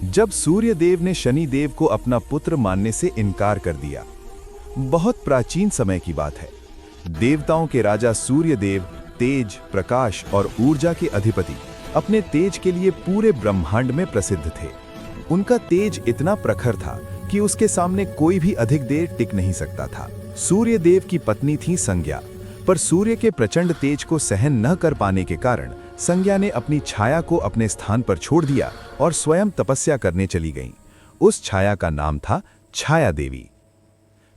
जब सूर्यदेव ने शनिदेव को अपना पुत्र मानने से इनकार कर दिया। बहुत प्राचीन समय की बात है। देवताओं के राजा सूर्यदेव तेज, प्रकाश और ऊर्जा के अधिपति अपने तेज के लिए पूरे ब्रह्मांड में प्रसिद्ध थे। उनका तेज इतना प्रखर था कि उसके सामने कोई भी अधिक देर टिक नहीं सकता था। सूर्यदेव की पत्नी थी संज्ञा, पर सूर्य के प्रचंड तेज को सहन न कर पाने के कारण संज्ञा ने अपनी छाया को अपने स्थान पर छोड़ दिया और स्वयं तपस्या करने चली गईं। उस छाया का नाम था छाया देवी।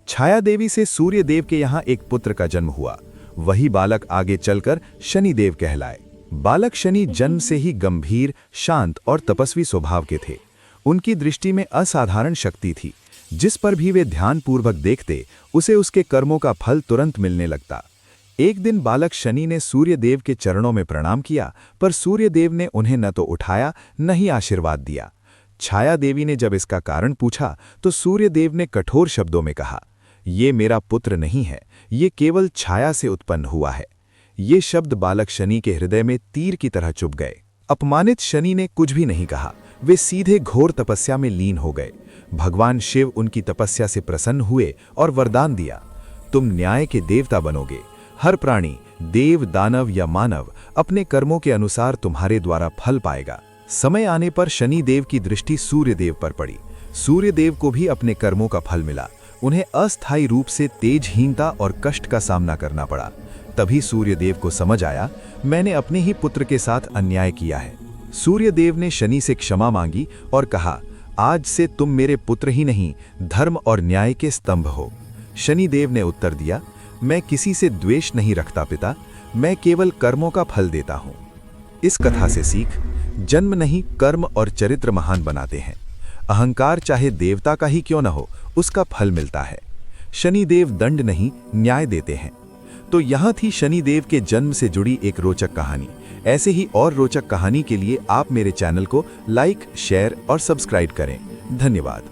छाया देवी से सूर्यदेव के यहाँ एक पुत्र का जन्म हुआ। वही बालक आगे चलकर शनिदेव कहलाए। बालक शनि जन्म से ही गंभीर, शांत और तपस्वी स्वभाव के थे। उनकी दृष्टि में असाधारण शक्ति थी। जिस पर भी वे ध्यानपूर्वक देखते, उसे उसके कर्मों का फल तुरंत मिलने लगता। एक दिन बालक शनि ने सूर्यदेव के चरणों में प्रणाम किया, पर सूर्यदेव ने उन्हें न तो उठाया न ही आशीर्वाद दिया। छाया देवी ने जब इसका कारण पूछा तो सूर्यदेव ने कठोर शब्दों में कहा, ये मेरा पुत्र नहीं है, ये केवल छाया से उत्पन्न हुआ है। ये शब्द बालक शनि के हृदय में तीर की तरह चुभ गए। अपमानित शनि ने कुछ भी नहीं कहा। वे सीधे घोर तपस्या में लीन हो गए। भगवान शिव उनकी तपस्या से प्रसन्न हुए और वरदान दिया, तुम न्याय के देवता बनोगे। हर प्राणी, देव, दानव या मानव अपने कर्मों के अनुसार तुम्हारे द्वारा फल पाएगा। समय आने पर शनि देव की दृष्टि सूर्यदेव पर पड़ी। सूर्यदेव को भी अपने कर्मों का फल मिला। उन्हें अस्थायी रूप से तेजहीनता और कष्ट का सामना करना पड़ा। तभी सूर्यदेव को समझ आया, मैंने अपने ही पुत्र के साथ अन्याय किया है। सूर्यदेव ने शनि से क्षमा मांगी और कहा, आज से तुम मेरे पुत्र ही नहीं, धर्म और न्याय के स्तंभ हो। शनिदेव ने उत्तर दिया, मैं किसी से द्वेष नहीं रखता पिता, मैं केवल कर्मों का फल देता हूं। इस कथा से सीख, जन्म नहीं कर्म और चरित्र महान बनाते हैं। अहंकार चाहे देवता का ही क्यों न हो, उसका फल मिलता है। शनिदेव दंड नहीं, न्याय देते हैं। तो यहां थी शनिदेव के जन्म से जुड़ी एक रोचक कहानी। ऐसे ही और रोचक कहानी के लिए आप मेरे चैनल को लाइक, शेयर और सब्सक्राइब करें। धन्यवाद।